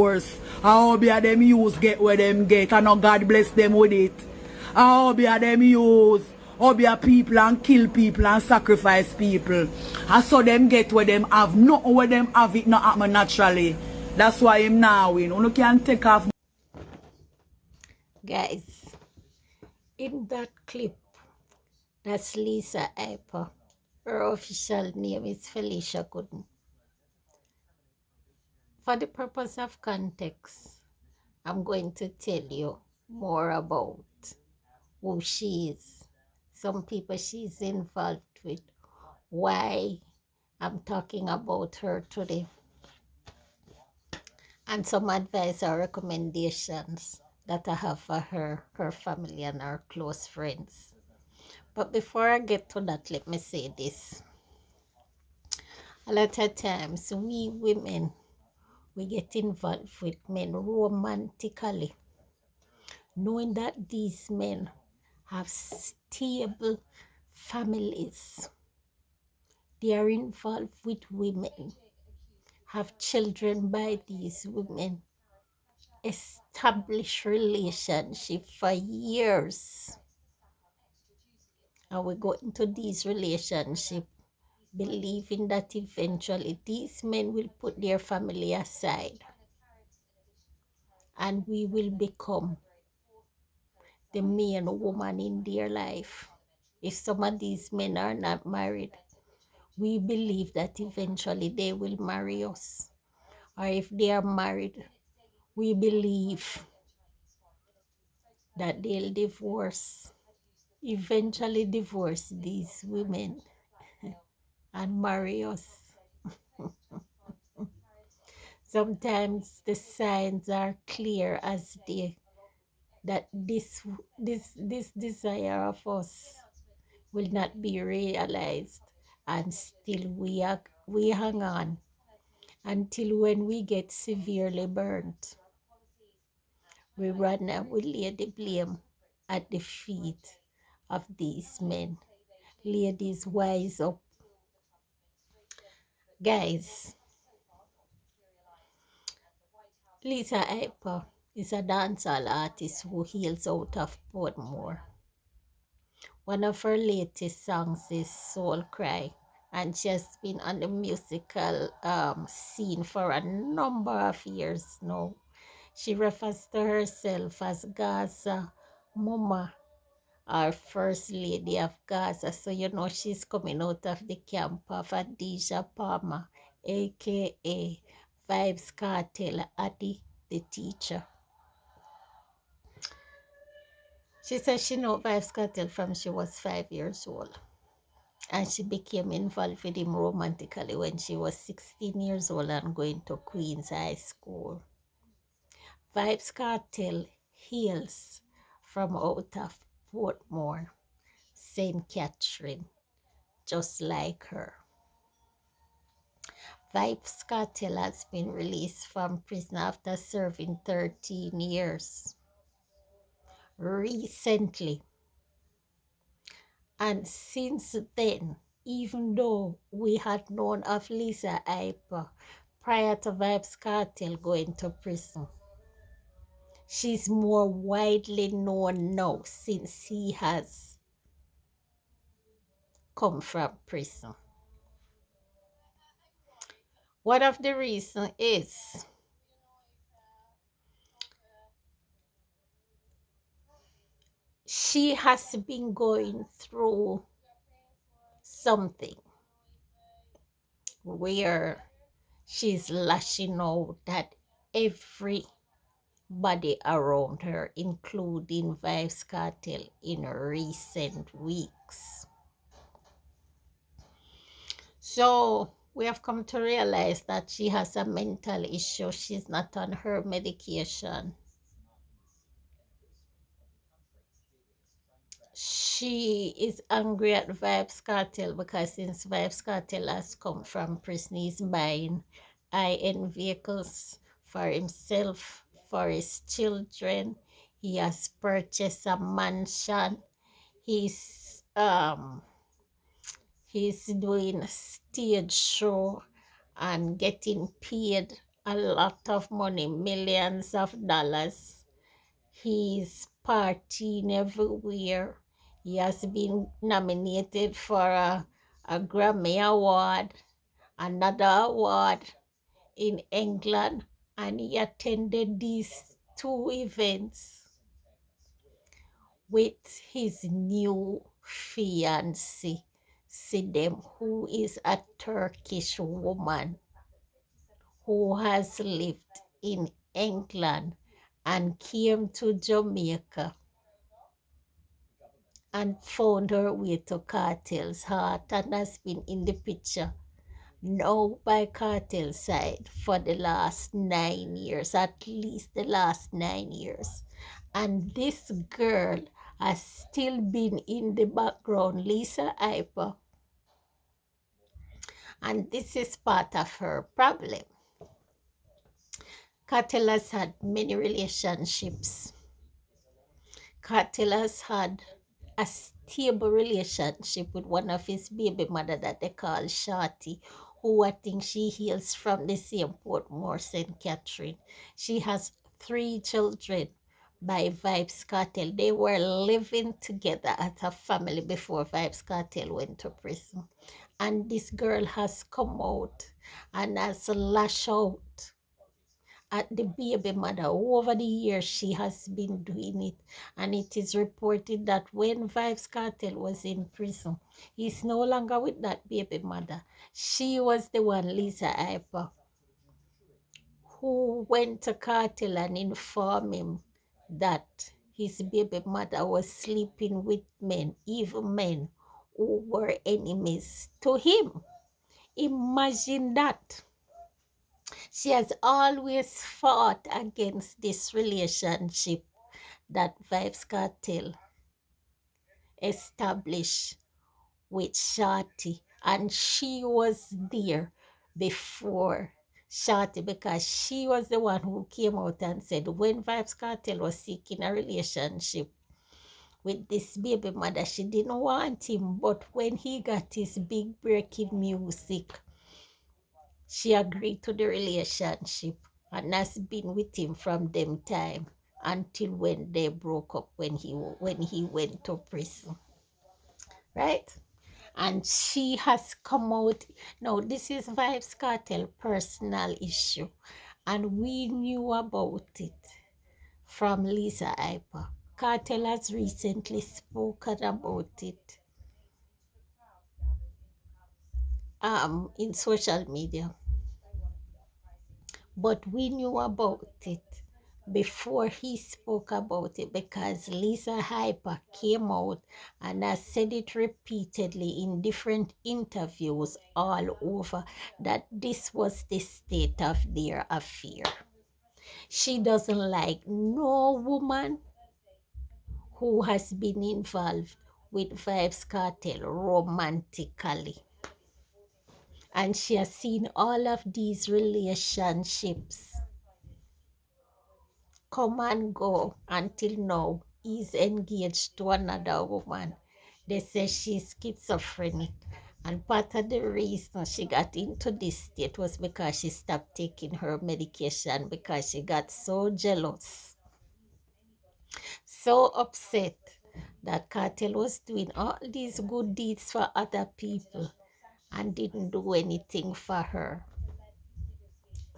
divorce. How be them use get where them get and now God bless them with it. How be them use how be people and kill people and sacrifice people. And so them get where them have not where them have it not happen naturally. That's why him now win. You can take off. Guys, in that clip, that's Lisa Hyper. Her official name is Felicia Gooden. For the purpose of context, I'm going to tell you more about who she is, some people she's involved with, why I'm talking about her today, and some advice or recommendations that I have for her, her family, and her close friends. But before I get to that, let me say this. A lot of times, we women, we get involved with men romantically, knowing that these men have stable families. They are involved with women, have children by these women, establish relationship for years. And we go into these relationships believing that eventually these men will put their family aside and we will become the main woman in their life. If some of these men are not married, we believe that eventually they will marry us. Or if they are married, we believe that they'll eventually divorce these women and marry us. Sometimes the signs are clear as day that this desire of us will not be realized, and still we hang on until when we get severely burnt, we run and we lay the blame at the feet of these men. Ladies, wise up. Guys, Lisa Hyper is a dancehall artist who hails out of Portmore. One of her latest songs is Soul Cry, and she has been on the musical scene for a number of years now. She refers to herself as Gaza Mama, our First Lady of Gaza. So you know she's coming out of the camp of Adisha Palmer, aka Vybz Kartel Addy, the teacher. She says she knows Vybz Kartel from she was 5 years old. And she became involved with him romantically when she was 16 years old and going to Queens High School. Vybz Kartel hails from out of Portmore, St. Catherine, just like her. Vybz Kartel has been released from prison after serving 13 years. Recently. And since then, even though we had known of Lisa Hyper prior to Vybz Kartel going to prison, she's more widely known now since he has come from prison. One of the reasons is she has been going through something where she's lashing out at everybody around her, including Vybz Kartel, in recent weeks. So we have come to realize that she has a mental issue. She's not on her medication. She is angry at Vybz Kartel because since Vybz Kartel has come from prison, he's buying high-end vehicles for himself, for his children. He has purchased a mansion. He's doing a stage show and getting paid a lot of money, millions of dollars. He's partying everywhere. He has been nominated for a Grammy Award, another award in England, and he attended these two events with his new fiancée, Sidem, who is a Turkish woman who has lived in England and came to Jamaica and found her way to Kartel's heart and has been in the picture now by Kartel's side for the last 9 years, at least the last 9 years. And this girl has still been in the background, Lisa Hyper. And this is part of her problem. Kartel has had many relationships. Kartel has had a stable relationship with one of his baby mother that they call Shorty, who I think she hails from the same Portmore, St. Catherine. She has 3 children by Vybz Kartel. They were living together as a family before Vybz Kartel went to prison. And this girl has come out and has lashed out at the baby mother. Over the years, she has been doing it. And it is reported that when Vybz Kartel was in prison, he's no longer with that baby mother. She was the one, Lisa Hyper, who went to Kartel and informed him that his baby mother was sleeping with men, even men who were enemies to him. Imagine that. She has always fought against this relationship that Vybz Kartel established with Shorty. And she was there before Shorty because she was the one who came out and said when Vybz Kartel was seeking a relationship with this baby mother, she didn't want him. But when he got his big breaking music, she agreed to the relationship and has been with him from them time until when they broke up, when he went to prison, right? And she has come out. Now this is Vybz Kartel personal issue, and we knew about it from Lisa Hyper. Kartel has recently spoken about it in social media. But we knew about it before he spoke about it because Lisa Hyper came out and has said it repeatedly in different interviews all over that this was the state of their affair. She doesn't like no woman who has been involved with Vybz Kartel romantically. And she has seen all of these relationships come and go until now. He's engaged to another woman. They say she's schizophrenic. And part of the reason she got into this state was because she stopped taking her medication because she got so jealous, so upset that Kartel was doing all these good deeds for other people and didn't do anything for her.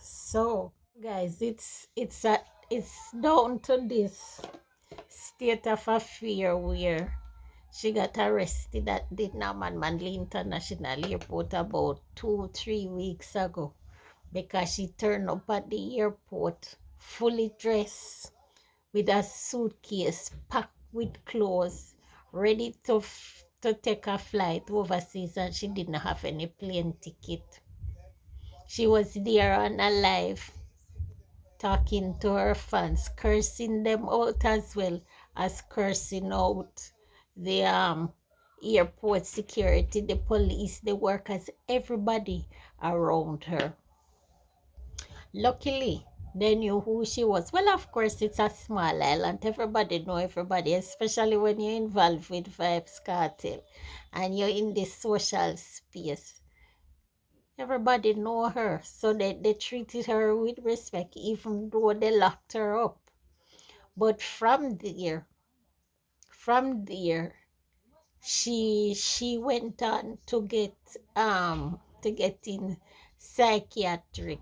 So, guys, it's down to this state of affair where she got arrested at the Norman Manley International Airport about 2-3 weeks ago because she turned up at the airport fully dressed with a suitcase packed with clothes, ready to take a flight overseas, and she didn't have any plane ticket. She was there on a live talking to her fans, cursing them out as well as cursing out the airport security, the police, the workers, everybody around her. Luckily, they knew who she was. Well, of course, it's a small island. Everybody know everybody, especially when you're involved with Vybz Kartel and you're in this social space. Everybody know her, so they treated her with respect, even though they locked her up. But from there, she went on to get in psychiatric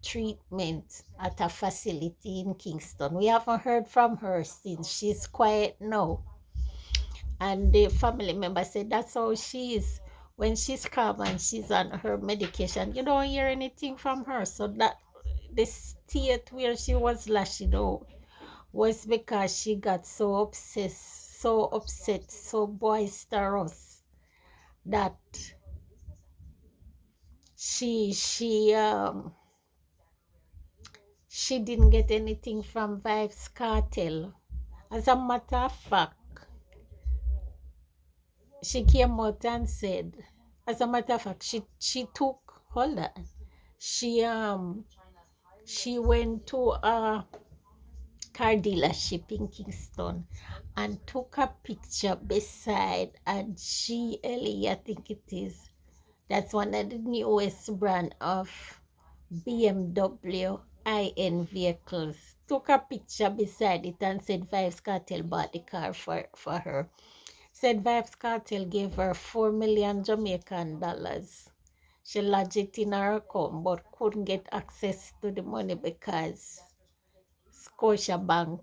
treatment at a facility in Kingston. We haven't heard from her since. She's quiet now. And the family member said that's how she is. When she's calm and she's on her medication, you don't hear anything from her. So that the state where she was lashing out was because she got so obsessed, so upset, so boisterous that she she um she didn't get anything from Vybz Kartel. As a matter of fact, she came out and said, as a matter of fact, she took, hold on, she went to a car dealership in Kingston and took a picture beside a GLE, I think it is. That's one of the newest brand of BMW IN vehicles. Took a picture beside it and said Vybz Kartel bought the car for her. Said Vybz Kartel gave her 4 million Jamaican dollars. She lodged it in her account but couldn't get access to the money because Scotiabank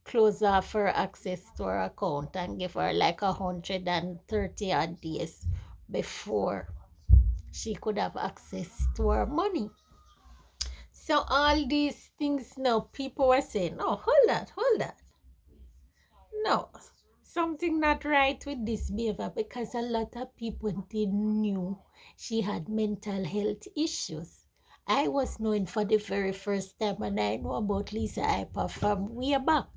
closed off her access to her account and gave her like 130 odd days before she could have access to her money. So all these things now, people were saying, oh, hold that. No, something not right with this behavior, because a lot of people didn't knew she had mental health issues. I was knowing for the very first time, and I know about Lisa Hyper from way back.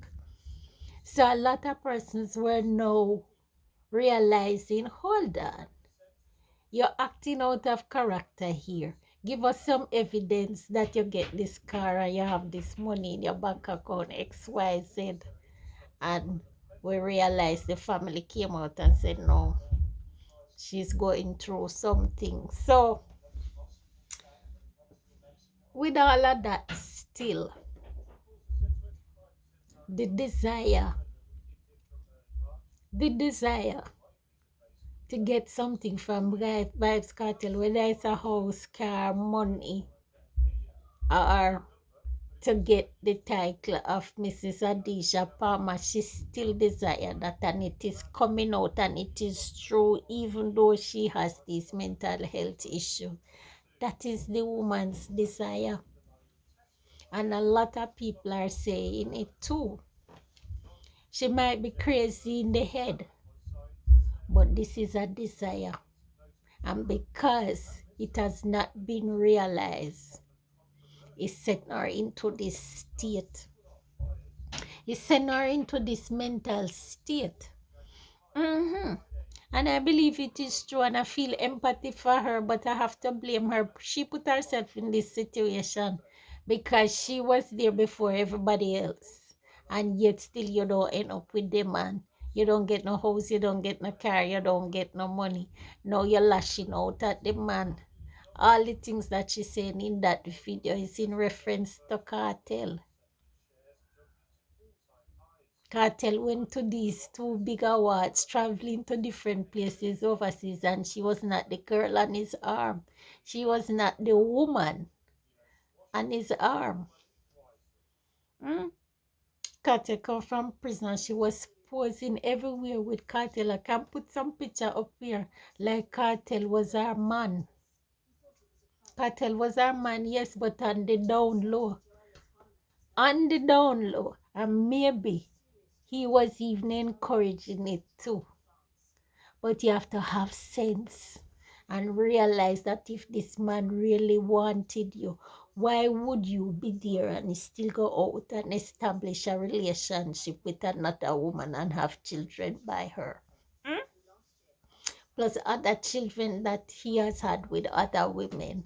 So a lot of persons were now realizing, hold on, you're acting out of character here. Give us some evidence that you get this car and you have this money in your bank account, XYZ. And we realized the family came out and said, no, she's going through something. So with all of that, still, the desire to get something from Vybz Kartel, whether it's a house, car, money, or to get the title of Mrs. Adisha Palmer, she still desire that, and it is coming out and it is true, even though she has this mental health issue. That is the woman's desire. And a lot of people are saying it too. She might be crazy in the head, but this is a desire. And because it has not been realized, it's sent her into this state. It's sent her into this mental state. And I believe it is true, and I feel empathy for her, but I have to blame her. She put herself in this situation because she was there before everybody else. And yet still you don't end up with the man. You don't get no house, you don't get no car, you don't get no money. Now you're lashing out at the man. All the things that she's saying in that video is in reference to Kartel. Kartel went to these two big awards, traveling to different places overseas, and she was not the girl on his arm. She was not the woman on his arm. Kartel come from prison. She was posing everywhere with Kartel. I can put some picture up here, like Kartel was her man. Kartel was her man, yes, but on the down low. On the down low. And maybe he was even encouraging it too. But you have to have sense and realize that if this man really wanted you, why would you be there and still go out and establish a relationship with another woman and have children by her? Plus other children that he has had with other women.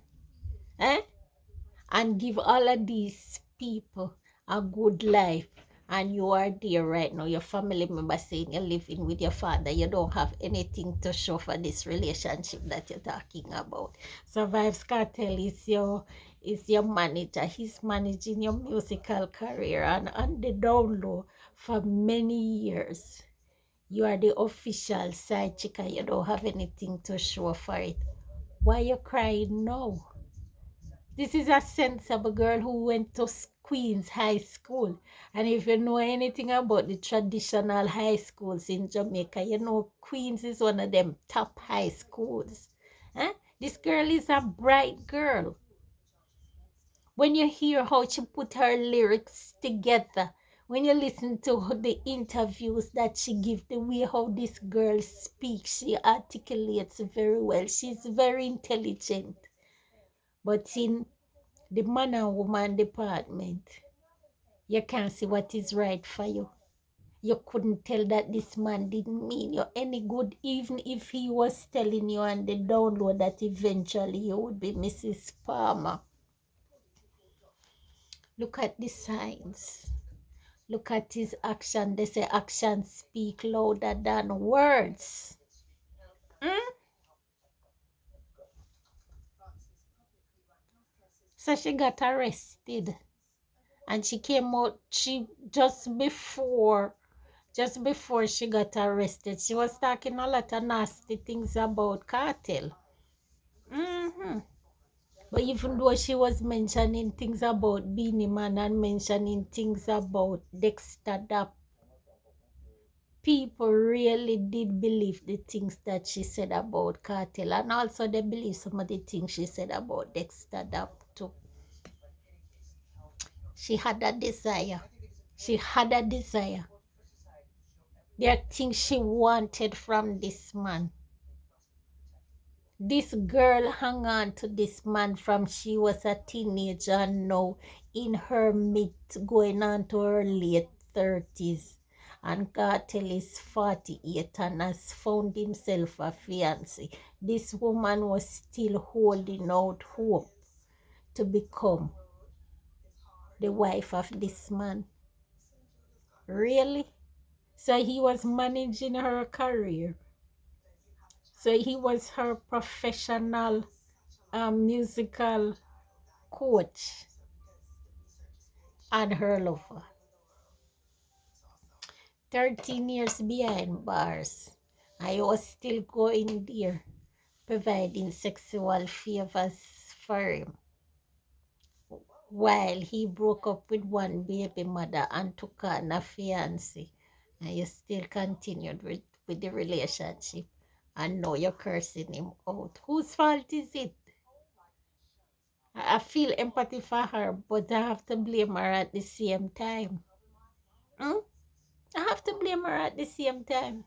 And give all of these people a good life and you are there right now, your family member saying you're living with your father, you don't have anything to show for this relationship that you're talking about. So Vybz Kartel is your manager. He's managing your musical career, and on the down low for many years. You are the official side chick and you don't have anything to show for it. Why you crying now? This is a sensible girl who went to Queens High School. And if you know anything about the traditional high schools in Jamaica, you know Queens is one of them top high schools. Huh? This girl is a bright girl. When you hear how she put her lyrics together, when you listen to the interviews that she gives, the way how this girl speaks, she articulates very well. She's very intelligent. But in the man and woman department, you can't see what is right for you. You couldn't tell that this man didn't mean you any good, even if he was telling you on the download that eventually you would be Mrs. Palmer. Look at the signs. Look at his action. They say actions speak louder than words. So she got arrested. And she came out, just before she got arrested, she was talking a lot of nasty things about Kartel. But even though she was mentioning things about Beanie Man and mentioning things about Dexter Dapp, people really did believe the things that she said about Kartel, and also they believe some of the things she said about Dexter Dapp too. She had a desire. She had a desire. There are things she wanted from this man. This girl hung on to this man from she was a teenager and now in her mid going on to her late 30s. And Kartel is 48 and has found himself a fiancé. This woman was still holding out hope to become the wife of this man. Really? So he was managing her career. So he was her professional musical coach and her lover. 13 years behind bars. I was still going there, providing sexual favors for him. While he broke up with one baby mother and took on a fiancé, and you still continued with the relationship, and now you're cursing him out. Whose fault is it? I feel empathy for her, but I have to blame her at the same time. I have to blame her at the same time.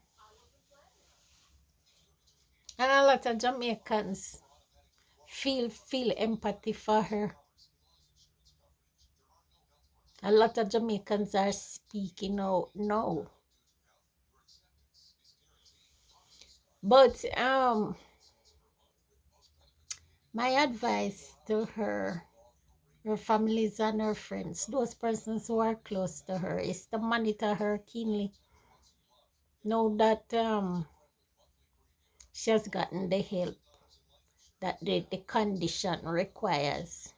And a lot of Jamaicans feel empathy for her. A lot of Jamaicans are speaking out now. But my advice to her families and her friends, those persons who are close to her, is to monitor her keenly. Know that she has gotten the help that the condition requires.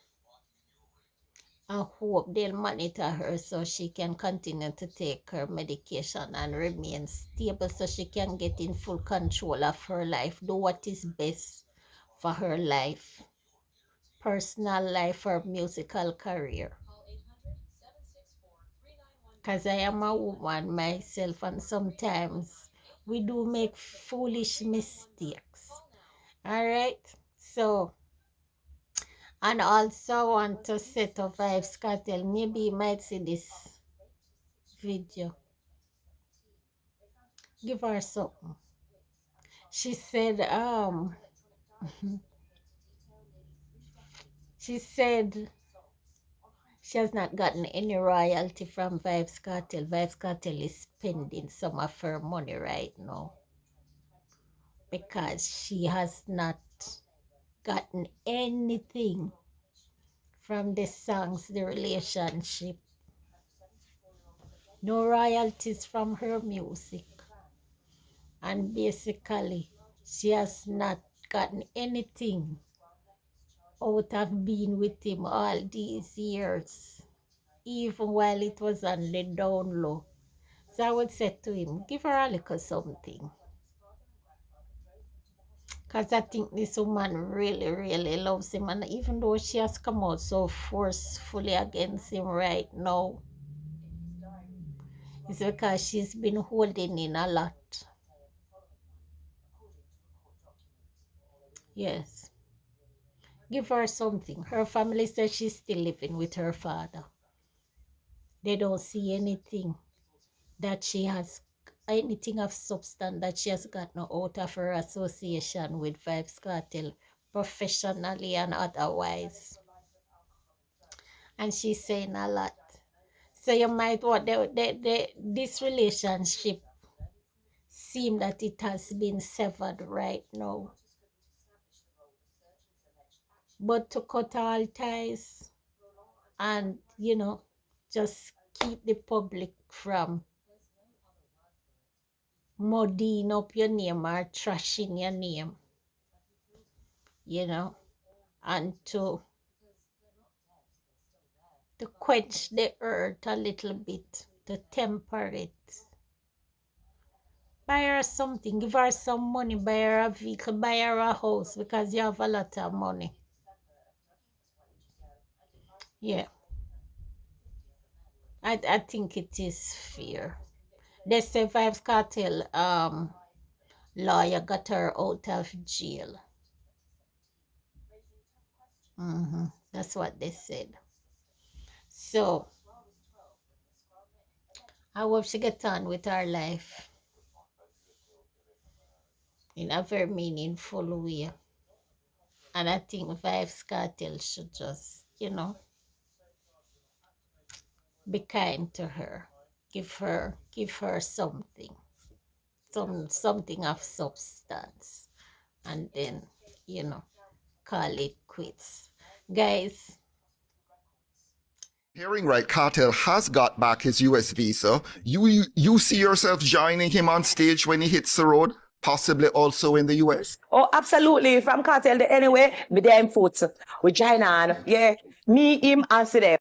I hope they'll monitor her so she can continue to take her medication and remain stable so she can get in full control of her life, do what is best for her life, personal life, or musical career. Because I am a woman myself and sometimes we do make foolish mistakes. All right? So, and also I want to set up Vybz Kartel. Maybe you might see this video. Give her something. She said, she said she has not gotten any royalty from Vybz Kartel. Vybz Kartel is spending some of her money right now because she has not gotten anything from the songs, the relationship. no royalties from her music. And basically, she has not gotten anything out of being with him all these years, even while it was on the down low. So I would say to him, give her a little something. Because I think this woman really, really loves him. And even though she has come out so forcefully against him right now, it's because she's been holding in a lot. Yes. Give her something. Her family says she's still living with her father. They don't see anything that she has, anything of substance that she has gotten out of her association with Vybz Kartel, professionally and otherwise. And she's saying a lot. So you might want this relationship seem that it has been severed right now. But to cut all ties and, you know, just keep the public from muddying up your name or trashing your name, you know, and to quench the earth a little bit, to temper it. Buy her something, give her some money, buy her a vehicle, buy her a house, because you have a lot of money. Yeah. I think it is fair. They say Vybz Kartel lawyer got her out of jail. That's what they said. So I hope she get on with her life in a very meaningful way. And I think Vybz Kartel should just, you know, be kind to her. Give her something. Something of substance. And then, you know, call it quits. Guys. Hearing right, Kartel has got back his US visa. You see yourself joining him on stage when he hits the road, possibly also in the US? Oh, absolutely. From Kartel, anyway, with them foot. We join on. Yeah. Me, him, and see them.